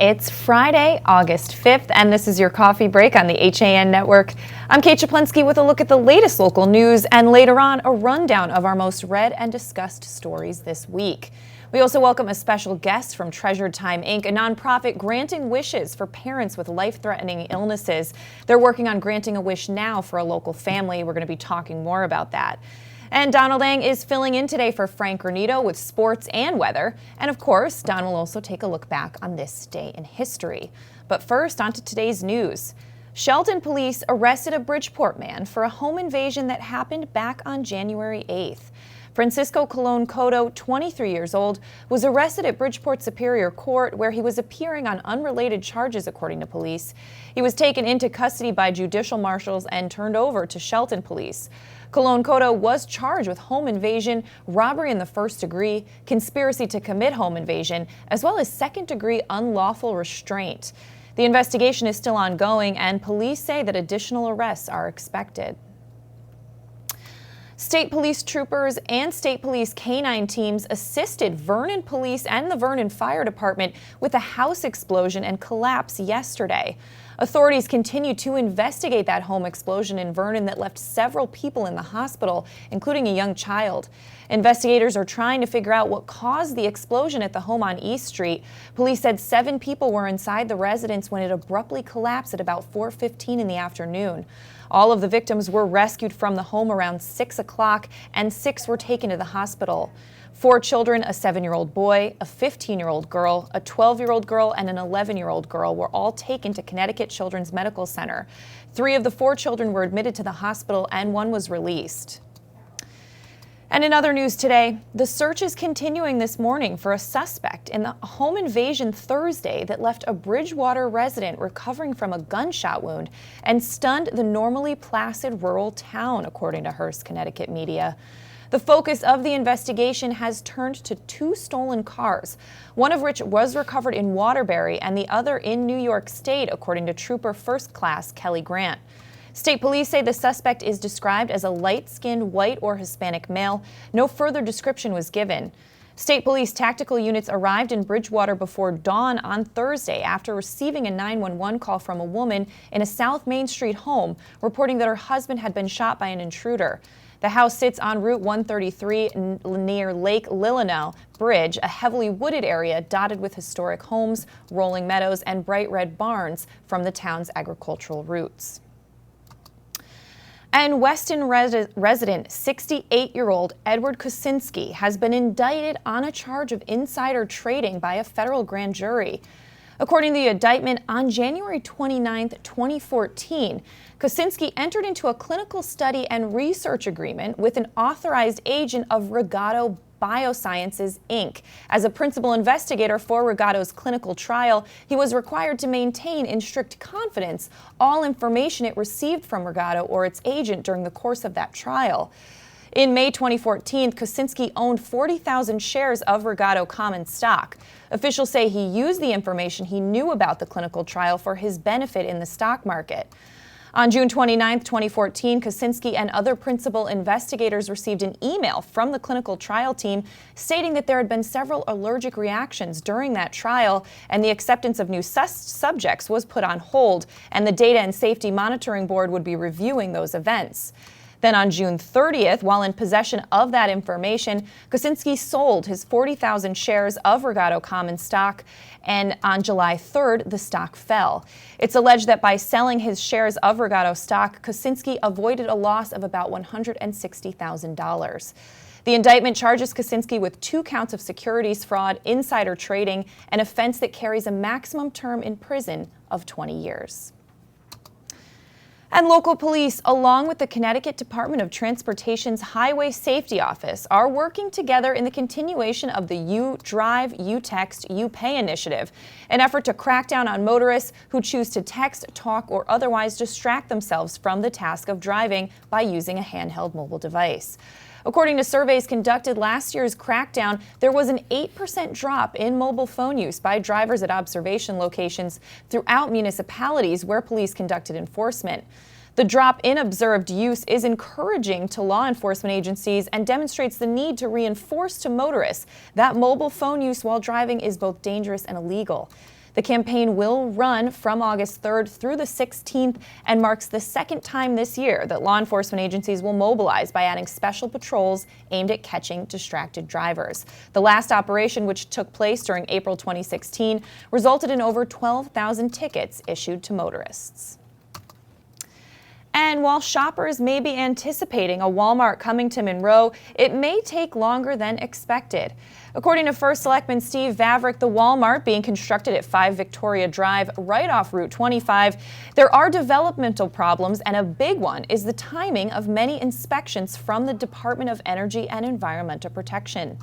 It's Friday, August 5th, and this is your coffee break on the HAN Network. I'm Kate Czaplinski with a look at the latest local news, and later on, a rundown of our most read and discussed stories this week. We also welcome a special guest from Treasured Time, Inc., a nonprofit granting wishes for parents with life-threatening illnesses. They're working on granting a wish now for a local family. We're going to be talking more about that. And Donald Ang is filling in today for Frank Granito with sports and weather. And of course, Don will also take a look back on this day in history. But first, on to today's news. Shelton police arrested a Bridgeport man for a home invasion that happened back on January 8th. Francisco Colon Cotto, 23 years old, was arrested at Bridgeport Superior Court, where he was appearing on unrelated charges, according to police. He was taken into custody by judicial marshals and turned over to Shelton police. Colon Cotto was charged with home invasion, robbery in the first degree, conspiracy to commit home invasion, as well as second-degree unlawful restraint. The investigation is still ongoing, and police say that additional arrests are expected. State police troopers and state police canine teams assisted Vernon Police and the Vernon Fire Department with a house explosion and collapse yesterday. Authorities continue to investigate that home explosion in Vernon that left several people in the hospital, including a young child. Investigators are trying to figure out what caused the explosion at the home on East Street. Police said 7 people were inside the residence when it abruptly collapsed at about 4:15 in the afternoon. All of the victims were rescued from the home around 6 o'clock, and 6 were taken to the hospital. 4 children, a 7-year-old boy, a 15-year-old girl, a 12-year-old girl, and an 11-year-old girl were all taken to Connecticut Children's Medical Center. 3 of the 4 children were admitted to the hospital, and 1 was released. And in other news today, the search is continuing this morning for a suspect in the home invasion Thursday that left a Bridgewater resident recovering from a gunshot wound and stunned the normally placid rural town, according to Hearst, Connecticut media. The focus of the investigation has turned to 2 stolen cars, one of which was recovered in Waterbury and the other in New York State, according to Trooper First Class Kelly Grant. State police say the suspect is described as a light-skinned white or Hispanic male. No further description was given. State police tactical units arrived in Bridgewater before dawn on Thursday after receiving a 911 call from a woman in a South Main Street home reporting that her husband had been shot by an intruder. The house sits on Route 133 near Lake Lilino Bridge, a heavily wooded area dotted with historic homes, rolling meadows, and bright red barns from the town's agricultural roots. And Weston resident 68-year-old Edward Kosinski has been indicted on a charge of insider trading by a federal grand jury. According to the indictment, on January 29, 2014, Kosinski entered into a clinical study and research agreement with an authorized agent of Regato Biosciences, Inc. As a principal investigator for Regato's clinical trial, he was required to maintain in strict confidence all information it received from Regato or its agent during the course of that trial. In May 2014, Kosinski owned 40,000 shares of Regato common stock. Officials say he used the information he knew about the clinical trial for his benefit in the stock market. On June 29, 2014, Kosinski and other principal investigators received an email from the clinical trial team stating that there had been several allergic reactions during that trial, and the acceptance of new subjects was put on hold, and the Data and Safety Monitoring Board would be reviewing those events. Then on June 30th, while in possession of that information, Kosinski sold his 40,000 shares of Regato common stock, and on July 3rd, the stock fell. It's alleged that by selling his shares of Regato stock, Kosinski avoided a loss of about $160,000. The indictment charges Kosinski with 2 counts of securities fraud, insider trading, an offense that carries a maximum term in prison of 20 years. And local police, along with the Connecticut Department of Transportation's Highway Safety Office, are working together in the continuation of the You Drive, You Text, You Pay initiative, an effort to crack down on motorists who choose to text, talk, or otherwise distract themselves from the task of driving by using a handheld mobile device. According to surveys conducted last year's crackdown, there was an 8% drop in mobile phone use by drivers at observation locations throughout municipalities where police conducted enforcement. The drop in observed use is encouraging to law enforcement agencies and demonstrates the need to reinforce to motorists that mobile phone use while driving is both dangerous and illegal. The campaign will run from August 3rd through the 16th and marks the second time this year that law enforcement agencies will mobilize by adding special patrols aimed at catching distracted drivers. The last operation, which took place during April 2016, resulted in over 12,000 tickets issued to motorists. And while shoppers may be anticipating a Walmart coming to Monroe, it may take longer than expected. According to First Selectman Steve Vavrick, the Walmart being constructed at 5 Victoria Drive right off Route 25, there are developmental problems, and a big one is the timing of many inspections from the Department of Energy and Environmental Protection.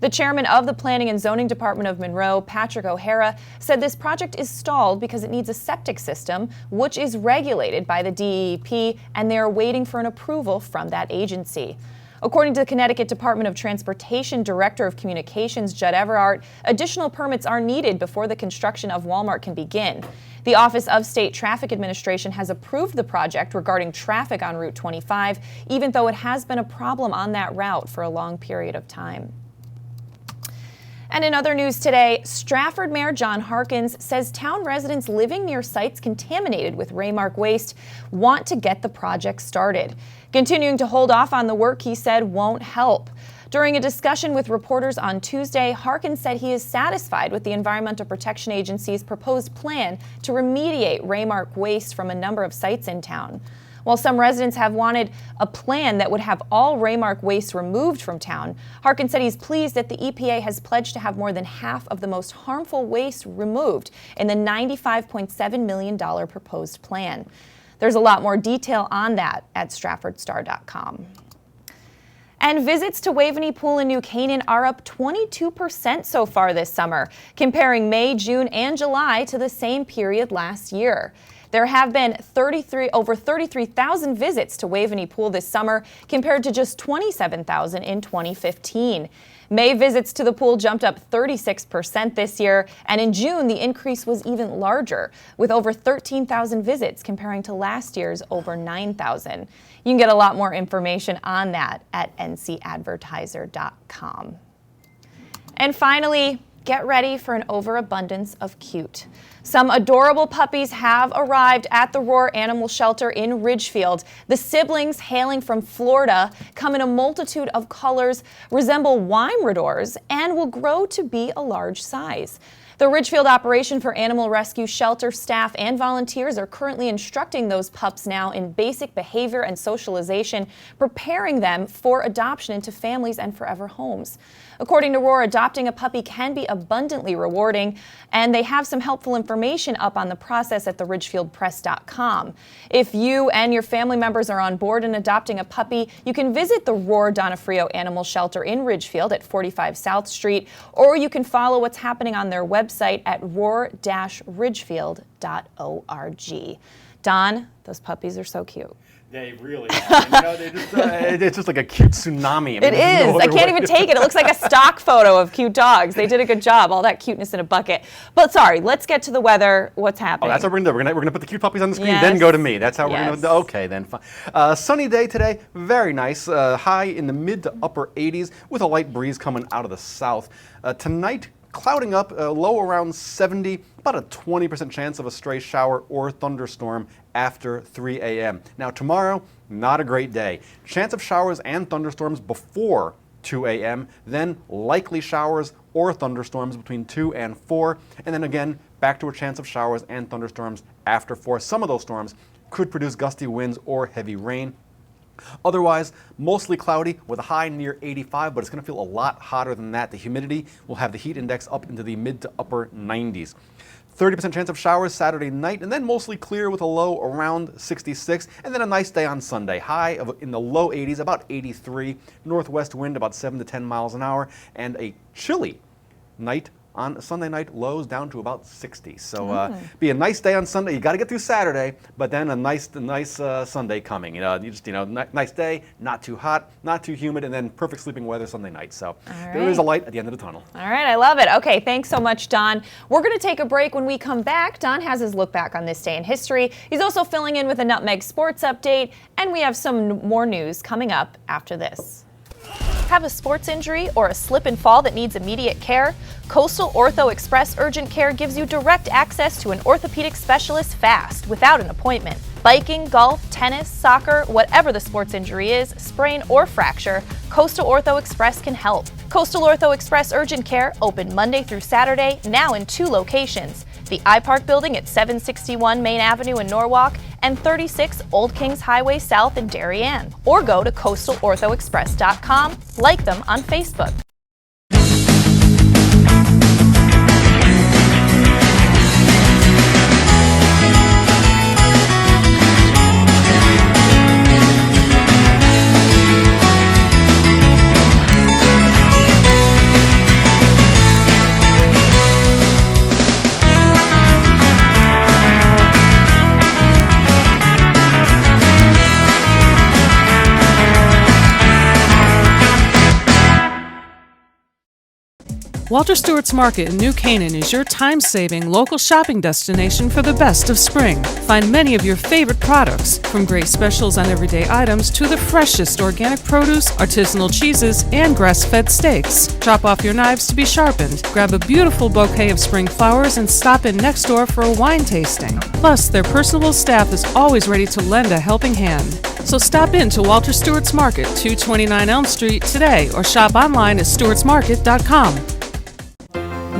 The chairman of the Planning and Zoning Department of Monroe, Patrick O'Hara, said this project is stalled because it needs a septic system, which is regulated by the DEP, and they are waiting for an approval from that agency. According to the Connecticut Department of Transportation Director of Communications, Judd Everhart, additional permits are needed before the construction of Walmart can begin. The Office of State Traffic Administration has approved the project regarding traffic on Route 25, even though it has been a problem on that route for a long period of time. And in other news today, Stratford Mayor John Harkins says town residents living near sites contaminated with Raymark waste want to get the project started. Continuing to hold off on the work, he said, won't help. During a discussion with reporters on Tuesday, Harkins said he is satisfied with the Environmental Protection Agency's proposed plan to remediate Raymark waste from a number of sites in town. While some residents have wanted a plan that would have all Raymark waste removed from town, Harkins said he's pleased that the EPA has pledged to have more than half of the most harmful waste removed in the $95.7 million proposed plan. There's a lot more detail on that at StratfordStar.com. And visits to Waveney Pool in New Canaan are up 22% so far this summer, comparing May, June, and July to the same period last year. There have been over 33,000 visits to Waveney Pool this summer, compared to just 27,000 in 2015. May visits to the pool jumped up 36% this year, and in June the increase was even larger, with over 13,000 visits comparing to last year's over 9,000. You can get a lot more information on that at ncadvertiser.com. And finally, get ready for an overabundance of cute. Some adorable puppies have arrived at the Roar Animal Shelter in Ridgefield. The siblings, hailing from Florida, come in a multitude of colors, resemble Weimaradours, and will grow to be a large size. The Ridgefield Operation for Animal Rescue Shelter staff and volunteers are currently instructing those pups now in basic behavior and socialization, preparing them for adoption into families and forever homes. According to Roar, adopting a puppy can be abundantly rewarding, and they have some helpful information up on the process at theridgefieldpress.com. If you and your family members are on board in adopting a puppy, you can visit the Roar Donofrio Animal Shelter in Ridgefield at 45 South Street, or you can follow what's happening on their website at roar-ridgefield.org. Don, those puppies are so cute. They really are. You know, it's just like a cute tsunami. It is. I can't even take it. It looks like a stock photo of cute dogs. They did a good job. All that cuteness in a bucket. But sorry, let's get to the weather. What's happening? Oh, that's what we're going to do. We're going to put the cute puppies on the screen, Yes. then go to me. That's how we're Yes. going to do. Okay, then fine. Sunny day today. Very nice. High in the mid to upper 80s with a light breeze coming out of the south. Tonight, clouding up, low around 70, about a 20% chance of a stray shower or thunderstorm after 3 a.m. Now tomorrow, not a great day. Chance of showers and thunderstorms before 2 a.m., then likely showers or thunderstorms between 2 and 4, and then again back to a chance of showers and thunderstorms after 4. Some of those storms could produce gusty winds or heavy rain. Otherwise, mostly cloudy with a high near 85, but it's going to feel a lot hotter than that. The humidity will have the heat index up into the mid to upper 90s. 30% chance of showers Saturday night, and then mostly clear with a low around 66, and then a nice day on Sunday. High in the low 80s, about 83. Northwest wind about 7 to 10 miles an hour, and a chilly night on Sunday night, lows down to about 60. So be a nice day on Sunday. You got to get through Saturday, but then a nice Sunday coming. Nice day, not too hot, not too humid, and then perfect sleeping weather Sunday night. So there is a light at the end of the tunnel. All right, I love it. Okay, thanks so much, Don. We're going to take a break. When we come back, Don has his look back on this day in history. He's also filling in with a Nutmeg Sports update, and we have some more news coming up after this. Have a sports injury or a slip and fall that needs immediate care? Coastal Ortho Express Urgent Care gives you direct access to an orthopedic specialist fast, without an appointment. Biking, golf, tennis, soccer, whatever the sports injury is, sprain or fracture, Coastal Ortho Express can help. Coastal Ortho Express Urgent Care, open Monday through Saturday, now in 2 locations. The iPark building at 761 Main Avenue in Norwalk and 36 Old Kings Highway South in Darien. Or go to coastalorthoexpress.com, like them on Facebook. Walter Stewart's Market in New Canaan is your time-saving local shopping destination for the best of spring. Find many of your favorite products, from great specials on everyday items to the freshest organic produce, artisanal cheeses, and grass-fed steaks. Drop off your knives to be sharpened, grab a beautiful bouquet of spring flowers, and stop in next door for a wine tasting. Plus, their personable staff is always ready to lend a helping hand. So stop in to Walter Stewart's Market, 229 Elm Street today, or shop online at stewartsmarket.com.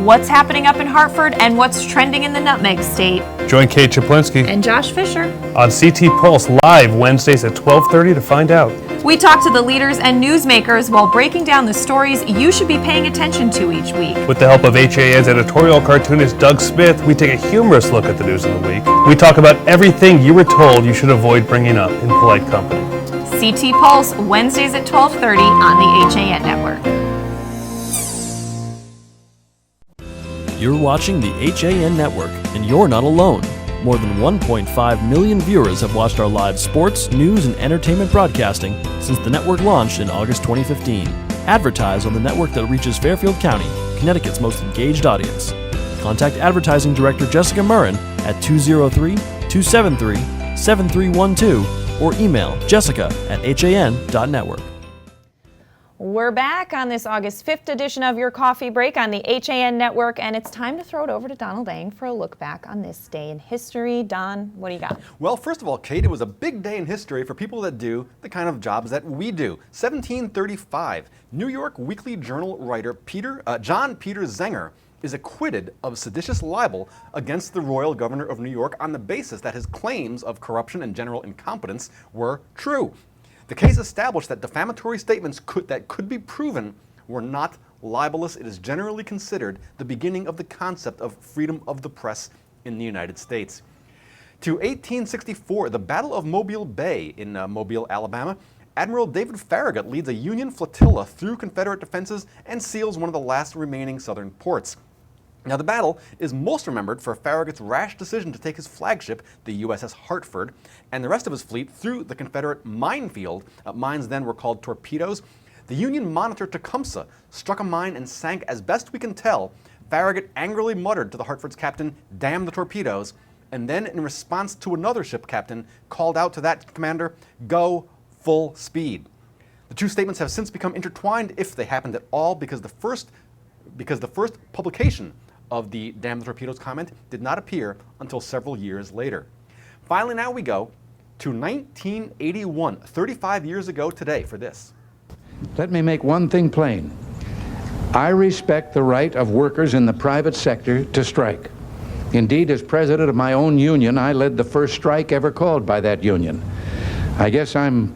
What's happening up in Hartford and what's trending in the Nutmeg State? Join Kate Czaplinski And Josh Fisher. on CT Pulse live Wednesdays at 12:30 to find out. We talk to the leaders and newsmakers while breaking down the stories you should be paying attention to each week. With the help of HAN's editorial cartoonist Doug Smith, we take a humorous look at the news of the week. We talk about everything you were told you should avoid bringing up in polite company. CT Pulse, Wednesdays at 12:30 on the HAN Network. You're watching the HAN Network, and you're not alone. More than 1.5 million viewers have watched our live sports, news, and entertainment broadcasting since the network launched in August 2015. Advertise on the network that reaches Fairfield County, Connecticut's most engaged audience. Contact Advertising Director Jessica Murrin at 203-273-7312 or email jessica@han.network. We're back on this August 5th edition of Your Coffee Break on the HAN Network, and it's time to throw it over to Donald Eng for a look back on this day in history. Don, what do you got? Well, first of all, Kate, it was a big day in history for people that do the kind of jobs that we do. 1735, New York Weekly Journal writer John Peter Zenger is acquitted of seditious libel against the royal governor of New York on the basis that his claims of corruption and general incompetence were true. The case established that defamatory statements that could be proven were not libelous. It is generally considered the beginning of the concept of freedom of the press in the United States. To 1864, the Battle of Mobile Bay in Mobile, Alabama, Admiral David Farragut leads a Union flotilla through Confederate defenses and seals one of the last remaining southern ports. Now, the battle is most remembered for Farragut's rash decision to take his flagship, the USS Hartford, and the rest of his fleet through the Confederate minefield. Mines then were called torpedoes. The Union monitor Tecumseh struck a mine and sank. As best we can tell, Farragut angrily muttered to the Hartford's captain, "Damn the torpedoes," and then in response to another ship captain, called out to that commander, "Go full speed." The two statements have since become intertwined, if they happened at all, because the first publication of the "Damn the Torpedoes" comment did not appear until several years later. Finally, now we go to 1981, 35 years ago today, for this. Let me make one thing plain. I respect the right of workers in the private sector to strike. Indeed, as president of my own union, I led the first strike ever called by that union. I guess I'm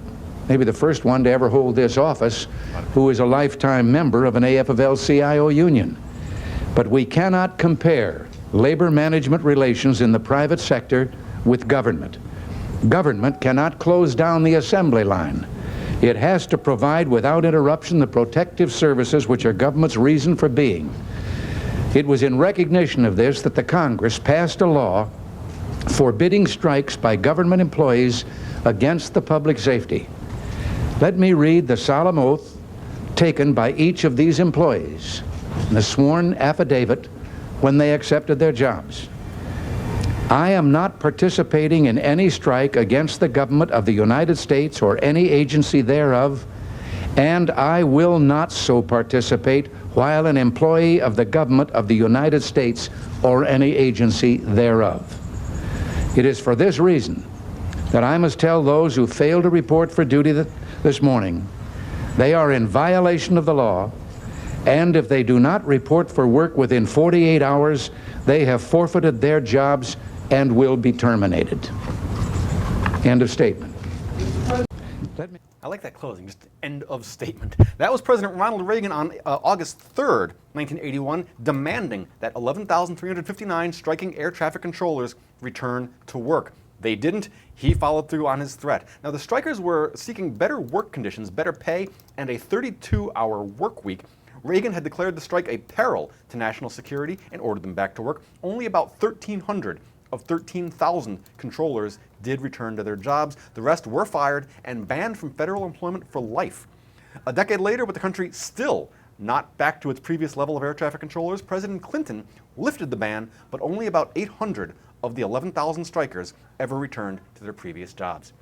maybe the first one to ever hold this office who is a lifetime member of an AFL-CIO union. But we cannot compare labor management relations in the private sector with government. Government cannot close down the assembly line. It has to provide without interruption the protective services which are government's reason for being. It was in recognition of this that the Congress passed a law forbidding strikes by government employees against the public safety. Let me read the solemn oath taken by each of these employees, the sworn affidavit when they accepted their jobs. I am not participating in any strike against the government of the United States or any agency thereof, and I will not so participate while an employee of the government of the United States or any agency thereof. It is for this reason that I must tell those who fail to report for duty this morning they are in violation of the law, and if they do not report for work within 48 hours, they have forfeited their jobs and will be terminated. End of statement. I like that closing, just end of statement. That was President Ronald Reagan on August 3rd, 1981, demanding that 11,359 striking air traffic controllers return to work. They didn't. He followed through on his threat. Now, the strikers were seeking better work conditions, better pay, and a 32-hour work week. Reagan had declared the strike a peril to national security and ordered them back to work. Only about 1,300 of 13,000 controllers did return to their jobs. The rest were fired and banned from federal employment for life. A decade later, with the country still not back to its previous level of air traffic controllers, President Clinton lifted the ban, but only about 800 of the 11,000 strikers ever returned to their previous jobs.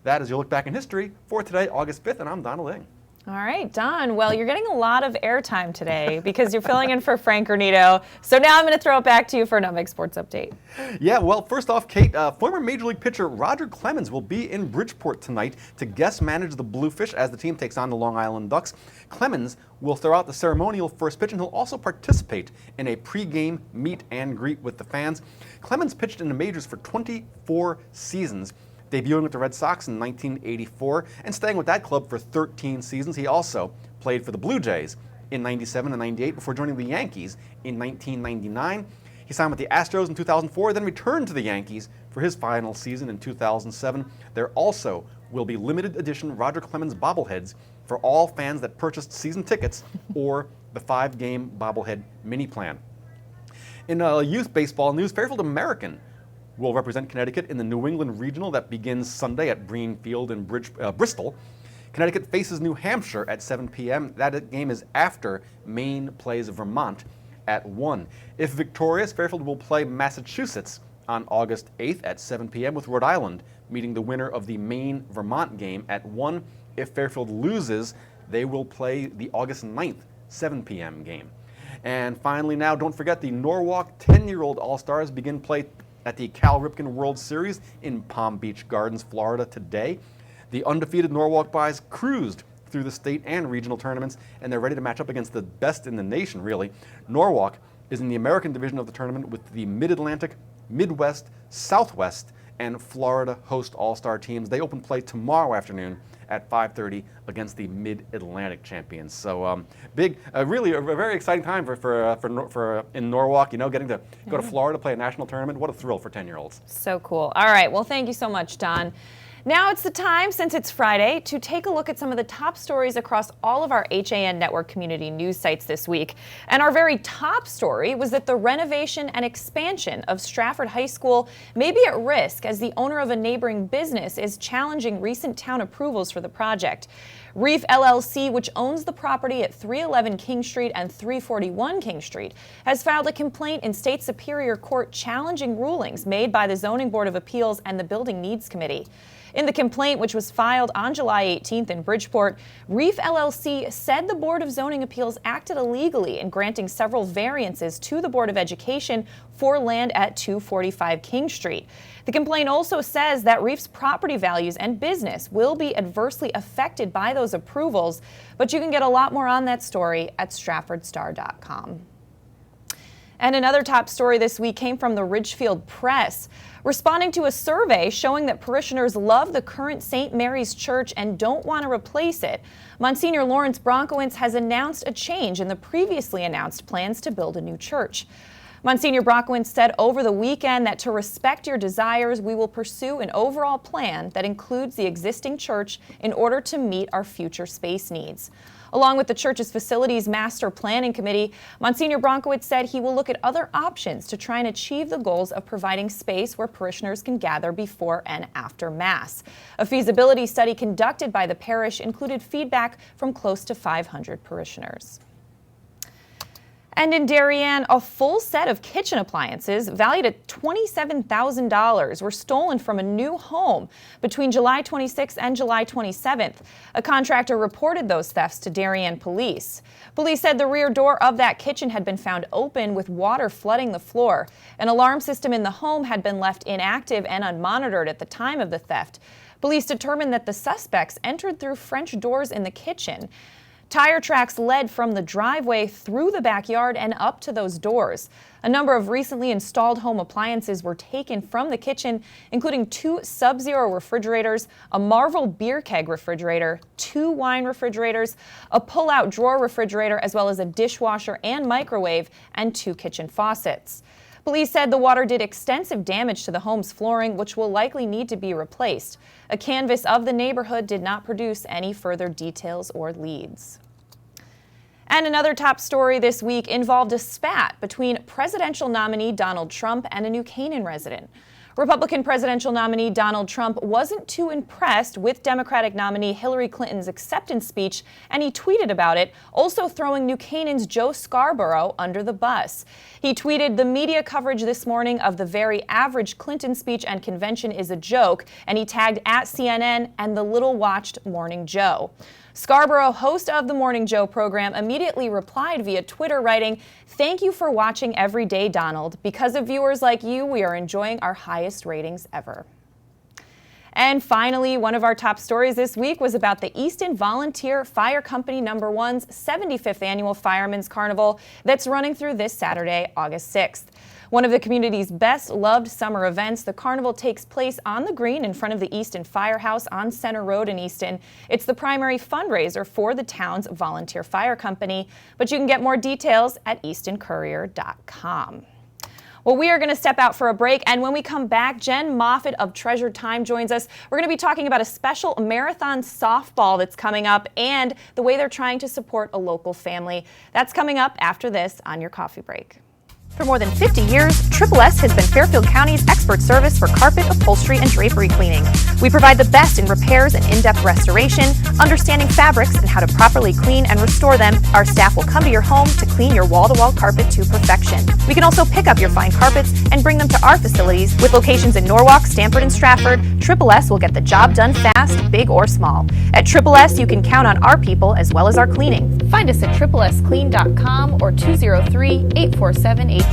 That is your look back in history for today, August 5th, and I'm Donald Ng. All right, Don. Well, you're getting a lot of airtime today because you're filling in for Frank Granito. So now I'm going to throw it back to you for another big sports update. Yeah, well, first off, Kate, former Major League pitcher Roger Clemens will be in Bridgeport tonight to guest manage the Bluefish as the team takes on the Long Island Ducks. Clemens will throw out the ceremonial first pitch, and he'll also participate in a pregame meet and greet with the fans. Clemens pitched in the majors for 24 seasons, debuting with the Red Sox in 1984 and staying with that club for 13 seasons. He also played for the Blue Jays in 97 and 98 before joining the Yankees in 1999. He signed with the Astros in 2004, then returned to the Yankees for his final season in 2007. There also will be limited edition Roger Clemens bobbleheads for all fans that purchased season tickets or the 5-game bobblehead mini plan. In youth baseball news, Fairfield American will represent Connecticut in the New England Regional that begins Sunday at Breen Field in Bristol. Connecticut faces New Hampshire at 7 p.m. That game is after Maine plays Vermont at 1. If victorious, Fairfield will play Massachusetts on August 8th at 7 p.m. with Rhode Island meeting the winner of the Maine-Vermont game at 1. If Fairfield loses, they will play the August 9th 7 p.m. game. And finally now, don't forget the Norwalk 10-year-old All-Stars begin play at the Cal Ripken World Series in Palm Beach Gardens, Florida today. The undefeated Norwalk Boys cruised through the state and regional tournaments, and they're ready to match up against the best in the nation, really. Norwalk is in the American division of the tournament with the Mid-Atlantic, Midwest, Southwest, and Florida host all-star teams. They open play tomorrow afternoon at 5:30 against the Mid-Atlantic champions. So really a very exciting time for in Norwalk. You know, getting to go to Florida to play a national tournament. What a thrill for 10-year-olds. So cool. All right. Well, thank you so much, Don. Now it's the time, since it's Friday, to take a look at some of the top stories across all of our HAN Network community news sites this week. And our very top story was that the renovation and expansion of Stratford High School may be at risk as the owner of a neighboring business is challenging recent town approvals for the project. Reef LLC, which owns the property at 311 King Street and 341 King Street, has filed a complaint in State Superior Court challenging rulings made by the Zoning Board of Appeals and the Building Needs Committee. In the complaint, which was filed on July 18th in Bridgeport, Reef LLC said the Board of Zoning Appeals acted illegally in granting several variances to the Board of Education for land at 245 King Street. The complaint also says that Reef's property values and business will be adversely affected by those approvals, but you can get a lot more on that story at StratfordStar.com. And another top story this week came from the Ridgefield Press, responding to a survey showing that parishioners love the current St. Mary's Church and don't want to replace it. Monsignor Lawrence Bronkowitz has announced a change in the previously announced plans to build a new church. Monsignor Bronkowitz said over the weekend that to respect your desires, we will pursue an overall plan that includes the existing church in order to meet our future space needs. Along with the church's facilities master planning committee, Monsignor Bronkowitz said he will look at other options to try and achieve the goals of providing space where parishioners can gather before and after Mass. A feasibility study conducted by the parish included feedback from close to 500 parishioners. And in Darien, a full set of kitchen appliances valued at $27,000 were stolen from a new home between July 26th and July 27th. A contractor reported those thefts to Darien police. Police said the rear door of that kitchen had been found open with water flooding the floor. An alarm system in the home had been left inactive and unmonitored at the time of the theft. Police determined that the suspects entered through French doors in the kitchen. Tire tracks led from the driveway through the backyard and up to those doors. A number of recently installed home appliances were taken from the kitchen, including 2 Sub-Zero refrigerators, a Marvel beer keg refrigerator, 2 wine refrigerators, a pull-out drawer refrigerator, as well as a dishwasher and microwave, and 2 kitchen faucets. Police said the water did extensive damage to the home's flooring, which will likely need to be replaced. A canvass of the neighborhood did not produce any further details or leads. And another top story this week involved a spat between presidential nominee Donald Trump and a New Canaan resident. Republican presidential nominee Donald Trump wasn't too impressed with Democratic nominee Hillary Clinton's acceptance speech, and he tweeted about it, also throwing New Canaan's Joe Scarborough under the bus. He tweeted, "The media coverage this morning of the very average Clinton speech and convention is a joke," and he tagged at CNN and the little-watched Morning Joe. Scarborough, host of the Morning Joe program, immediately replied via Twitter, writing, "Thank you for watching every day, Donald. Because of viewers like you, we are enjoying our highest ratings ever." And finally, one of our top stories this week was about the Easton Volunteer Fire Company No. 1's 75th Annual Firemen's Carnival that's running through this Saturday, August 6th. One of the community's best-loved summer events, the carnival takes place on the green in front of the Easton Firehouse on Center Road in Easton. It's the primary fundraiser for the town's volunteer fire company, but you can get more details at eastoncourier.com. Well, we are going to step out for a break, and when we come back, Jen Moffitt of Treasured Time joins us. We're going to be talking about a special marathon softball that's coming up and the way they're trying to support a local family. That's coming up after this on your coffee break. For more than 50 years, Triple S has been Fairfield County's expert service for carpet, upholstery, and drapery cleaning. We provide the best in repairs and in-depth restoration, understanding fabrics and how to properly clean and restore them. Our staff will come to your home to clean your wall-to-wall carpet to perfection. We can also pick up your fine carpets and bring them to our facilities. With locations in Norwalk, Stamford, and Stratford, Triple S will get the job done fast, big or small. At Triple S, you can count on our people as well as our cleaning. Find us at triplesclean.com or 203-847-8000.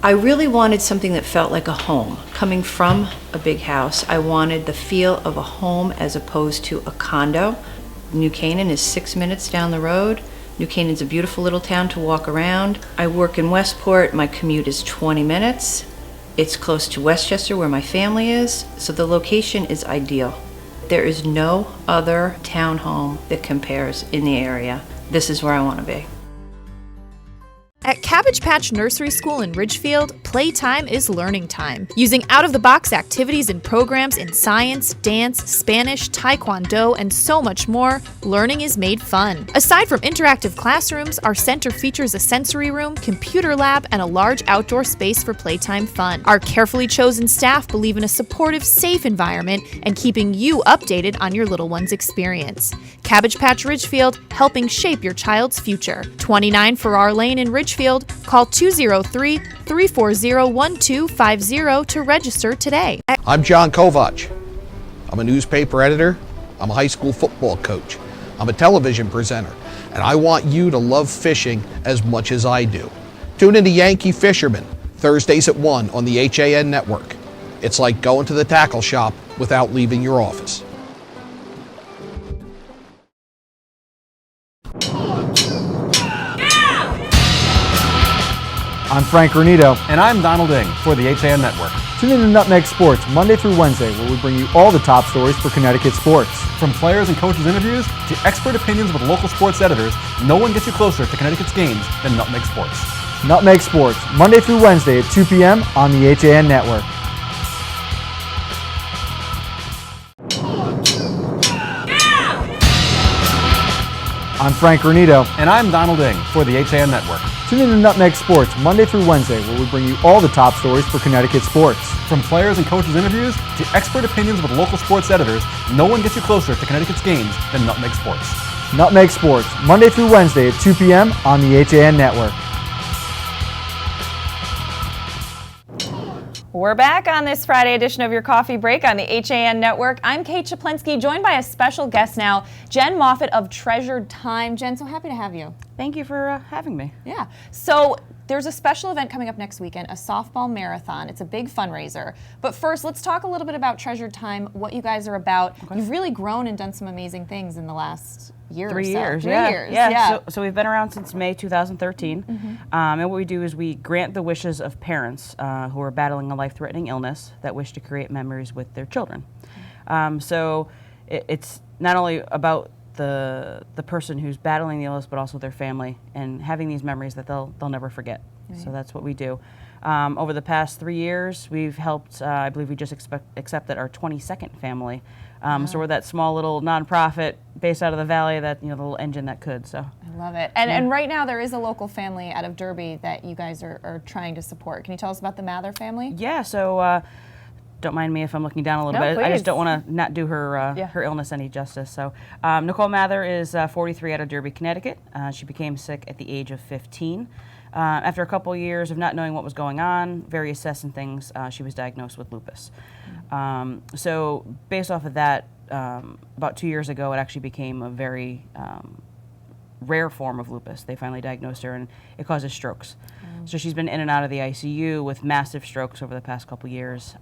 I really wanted something that felt like a home. Coming from a big house, I wanted the feel of a home as opposed to a condo. New Canaan is 6 minutes down the road. New Canaan's a beautiful little town to walk around. I work in Westport. My commute is 20 minutes. It's close to Westchester where my family is, so the location is ideal. There is no other townhome that compares in the area. This is where I want to be. At Cabbage Patch Nursery School in Ridgefield, playtime is learning time. Using out-of-the-box activities and programs in science, dance, Spanish, Taekwondo, and so much more, learning is made fun. Aside from interactive classrooms, our center features a sensory room, computer lab, and a large outdoor space for playtime fun. Our carefully chosen staff believe in a supportive, safe environment and keeping you updated on your little one's experience. Cabbage Patch Ridgefield, helping shape your child's future. 29 Farrar Lane in Ridgefield. Call 203-340-1250 to register today. I'm John Kovach. I'm a newspaper editor. I'm a high school football coach. I'm a television presenter. And I want you to love fishing as much as I do. Tune into Yankee Fisherman, Thursdays at 1 on the HAN network. It's like going to the tackle shop without leaving your office. I'm Frank Granito. And I'm Donald Ing for the HAN Network. Tune in to Nutmeg Sports Monday through Wednesday, where we bring you all the top stories for Connecticut sports. From players and coaches' interviews to expert opinions with local sports editors, no one gets you closer to Connecticut's games than Nutmeg Sports. Nutmeg Sports Monday through Wednesday at 2 p.m. on the HAN Network. I'm Frank Granito. And I'm Donald Ing for the HAN Network. Tune in to Nutmeg Sports Monday through Wednesday, where we bring you all the top stories for Connecticut sports. From players and coaches' interviews to expert opinions with local sports editors, no one gets you closer to Connecticut's games than Nutmeg Sports. Nutmeg Sports, Monday through Wednesday at 2 p.m. on the HAN Network. We're back on this Friday edition of your Coffee Break on the HAN Network. I'm Kate Czaplinski, joined by a special guest now, Jen Moffitt of Treasured Time. Jen, so happy to have you. Thank you for having me. Yeah. So there's a special event coming up next weekend, a softball marathon. It's a big fundraiser. But first, let's talk a little bit about Treasured Time, what you guys are about. Okay. You've really grown and done some amazing things in the last year or so. 3 years, 3 yeah. years, yeah. So we've been around since May 2013. Mm-hmm. And what we do is we grant the wishes of parents who are battling a life-threatening illness that wish to create memories with their children. So it's not only about the person who's battling the illness, but also their family and having these memories that they'll never forget. Right. So that's what we do. Over the past 3 years, we've helped, I believe we just accepted our 22nd family. So we're that small little nonprofit based out of the valley, that the little engine that could. So I love it. And right now there is a local family out of Derby that you guys are trying to support. Can you tell us about the Mather family? Yeah. So don't mind me if I'm looking down a little bit. Please. I just don't want to not do her her illness any justice. So Nicole Mather is 43 out of Derby, Connecticut. She became sick at the age of 15. After a couple years of not knowing what was going on, various tests and things, she was diagnosed with lupus. So based off of that, about 2 years ago, it actually became a very rare form of lupus. They finally diagnosed her, and it causes strokes. So she's been in and out of the ICU with massive strokes over the past couple years.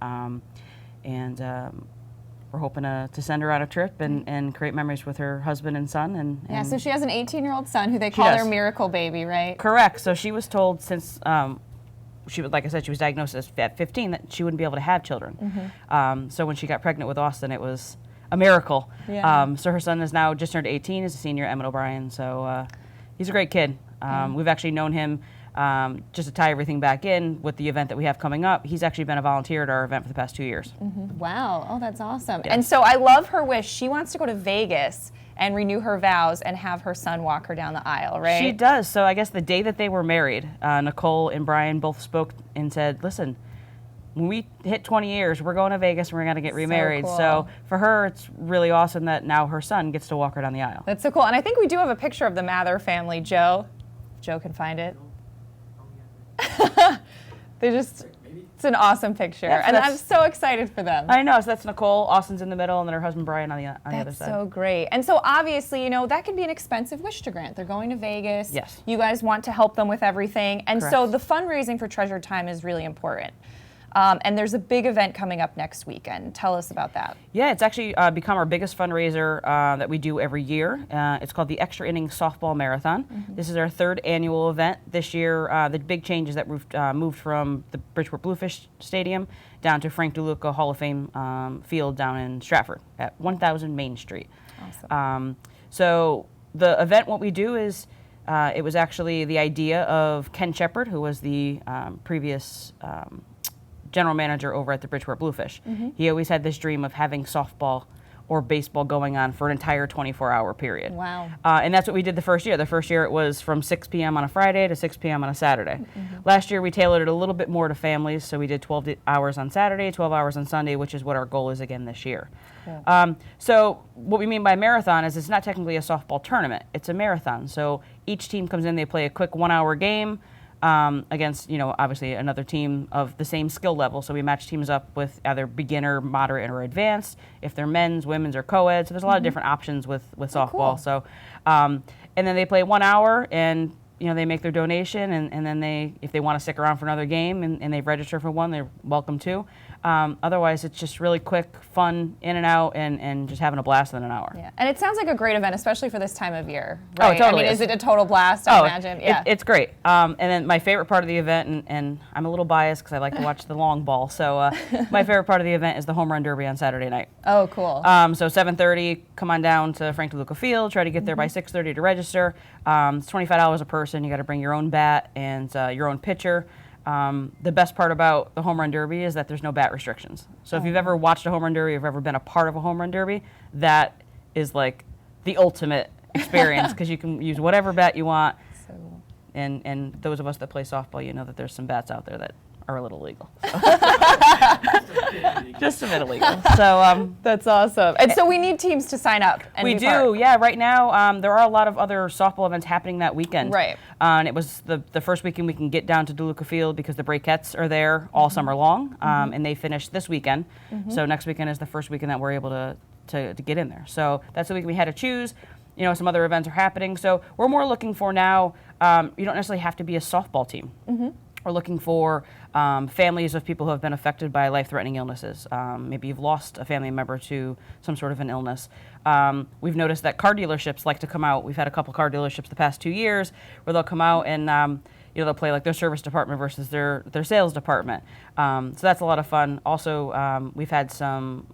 We're hoping to send her on a trip and create memories with her husband and son. And yeah, so she has an 18-year-old son who they call their miracle baby, right? Correct. So she was told since she was, like I said, she was diagnosed at 15 that she wouldn't be able to have children. Mm-hmm. So when she got pregnant with Austin, it was a miracle. Yeah. So her son is now just turned 18, is a senior at Emmett O'Brien. So he's a great kid. We've actually known him. Just to tie everything back in with the event that we have coming up, he's actually been a volunteer at our event for the past 2 years. Mm-hmm. Wow. Oh, that's awesome. Yeah. And so I love her wish. She wants to go to Vegas and renew her vows and have her son walk her down the aisle, right? She does. So I guess the day that they were married, Nicole and Brian both spoke and said, listen, when we hit 20 years, we're going to Vegas and we're going to get remarried. Cool. So for her, it's really awesome that now her son gets to walk her down the aisle. That's so cool. And I think we do have a picture of the Mather family, Joe. If Joe can find it. It's an awesome picture, and I'm so excited for them. I know. So that's Nicole. Austin's in the middle, and then her husband Brian on the other side. That's so great. And so obviously, that can be an expensive wish to grant. They're going to Vegas. Yes. You guys want to help them with everything, and Correct. so the fundraising for Treasured Time is really important. And there's a big event coming up next weekend. Tell us about that. Yeah, it's actually become our biggest fundraiser that we do every year. It's called the Extra Innings Softball Marathon. Mm-hmm. This is our 3rd annual event. This year, the big change is that we've moved from the Bridgeport Bluefish Stadium down to Frank DeLuca Hall of Fame field down in Stratford at 1000 Main Street. Awesome. So the event, what we do is, it was actually the idea of Ken Shepard, who was the previous general manager over at the Bridgeport Bluefish. Mm-hmm. He always had this dream of having softball or baseball going on for an entire 24-hour period. Wow. And that's what we did the first year. The first year it was from 6 p.m. on a Friday to 6 p.m. on a Saturday. Mm-hmm. Last year we tailored it a little bit more to families, so we did 12 hours on Saturday, 12 hours on Sunday, which is what our goal is again this year. Cool. So what we mean by marathon is it's not technically a softball tournament, it's a marathon. So each team comes in, they play a quick 1-hour game, against, obviously another team of the same skill level. So we match teams up with either beginner, moderate, or advanced, if they're men's, women's, or co-ed. So there's a lot of different options with softball. Cool. So, and then they play 1 hour, and they make their donation, and then if they want to stick around for another game and they've registered for one, they're welcome to. Otherwise, it's just really quick, fun, in and out, and just having a blast in an hour. Yeah, and it sounds like a great event, especially for this time of year, Oh, right? totally is it a total blast, I imagine? Yeah. It's great. And then my favorite part of the event, and I'm a little biased because I like to watch the long ball, so my favorite part of the event is the home run derby on Saturday night. Oh, cool. So 7:30, come on down to Frank DeLuca Field, try to get there by 6:30 to register. It's $25 a person. You got to bring your own bat and your own pitcher. The best part about the home run derby is that there's no bat restrictions. So if you've ever watched a home run derby, or ever been a part of a home run derby, that is like the ultimate experience because you can use whatever bat you want. So cool. And those of us that play softball, you know that there's some bats out there that are a little illegal. Just a bit illegal. So that's awesome. And so we need teams to sign up. And we be do, part. yeah. Right now, there are a lot of other softball events happening that weekend. Right. And it was the first weekend we can get down to DeLuca Field because the Brakettes are there all summer long, and they finish this weekend. So next weekend is the first weekend that we're able to get in there. So that's the week we had to choose. You know, some other events are happening. So we're more looking for now, you don't necessarily have to be a softball team. We're looking for families of people who have been affected by life-threatening illnesses. Maybe you've lost a family member to some sort of an illness. We've noticed that car dealerships like to come out. We've had a couple car dealerships the past 2 years where they'll come out and they'll play like their service department versus their sales department. So that's a lot of fun. Also, we've had some,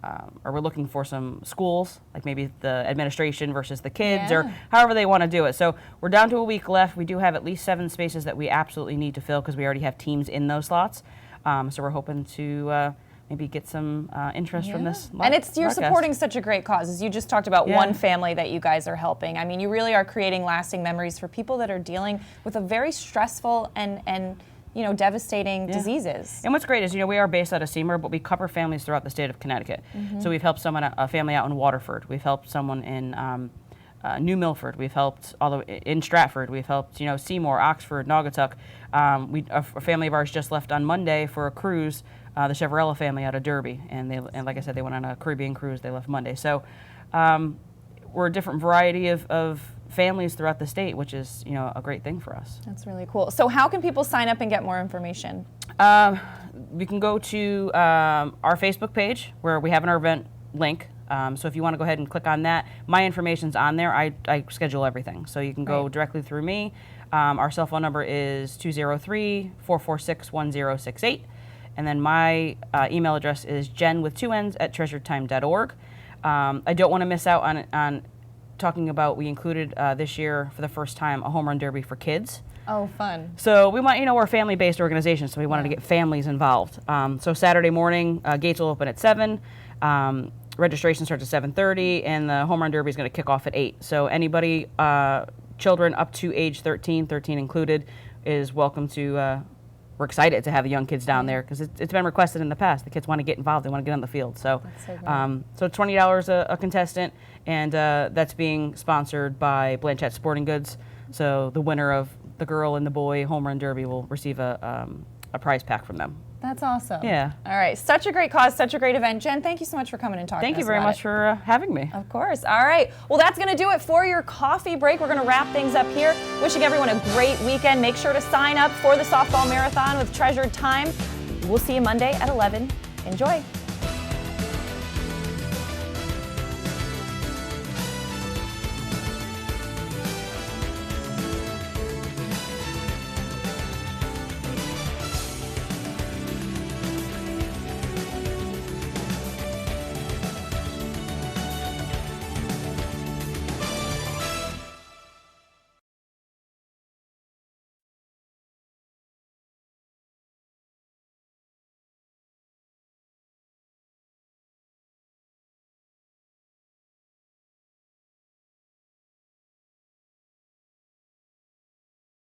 or we're looking for some schools, like maybe the administration versus the kids, or however they want to do it. So we're down to a week left. We do have at least 7 spaces that we absolutely need to fill because we already have teams in those slots. So we're hoping to maybe get some interest from this. And you're supporting such a great cause. As you just talked about one family that you guys are helping. I mean, you really are creating lasting memories for people that are dealing with a very stressful and devastating diseases. And what's great is, we are based out of Seymour, but we cover families throughout the state of Connecticut. So we've helped a family out in Waterford. We've helped someone in New Milford. We've helped in Stratford. We've helped Seymour, Oxford, Naugatuck. A family of ours just left on Monday for a cruise. The Chevrella family out of Derby, and like I said, they went on a Caribbean cruise. They left Monday. So we're a different variety of families throughout the state, which is a great thing for us. That's really cool. So how can people sign up and get more information? We can go to our Facebook page where we have an event link. So if you want to go ahead and click on that, my information's on there. I schedule everything, so you can go directly through me. Our cell phone number is 203-446-1068. And then my email address is jen with 2 N's at treasuredtime.org. I don't want to miss out on talking about, we included this year for the first time a home run derby for kids. Oh, fun. So we want, we're a family-based organization, so we wanted to get families involved. So Saturday morning, gates will open at 7. Registration starts at 7:30, and the home run derby is going to kick off at 8. So anybody, children up to age 13 included, is welcome to. We're excited to have the young kids down there because it's been requested in the past. The kids want to get involved. They want to get on the field. So, so $20 a contestant, and that's being sponsored by Blanchette Sporting Goods. So the winner of the girl and the boy home run derby will receive a prize pack from them. That's awesome. Yeah. All right. Such a great cause, such a great event. Jen, thank you so much for coming and talking to us. Thank you very much for having me. Of course. All right. Well, that's going to do it for your coffee break. We're going to wrap things up here. Wishing everyone a great weekend. Make sure to sign up for the softball marathon with Treasured Time. We'll see you Monday at 11. Enjoy.